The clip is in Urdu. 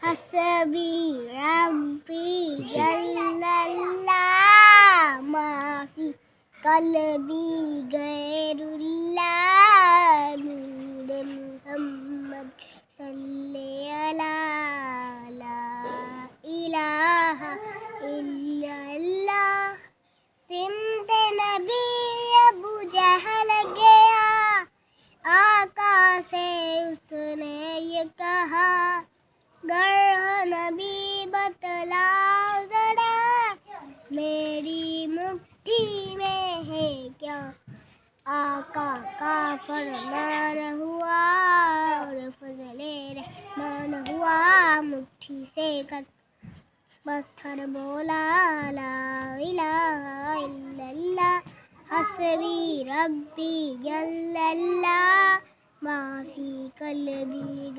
حسبی ربی جل اللہ ما فی قلبی غیر اللہ نور محمد صلی اللہ لا الہ الا اللہ سمت نبی ابو جہل گیا آقا سے اس نے یہ کہا گر نبی بتلاؤ ذرا میری مٹھی میں ہے کیا آقا کا فرمان ہوا اور فضل رحمان ہوا مٹھی سے پتھر بولا لا الہ الا اللہ حسبی ربی جل اللہ ما فی قلبی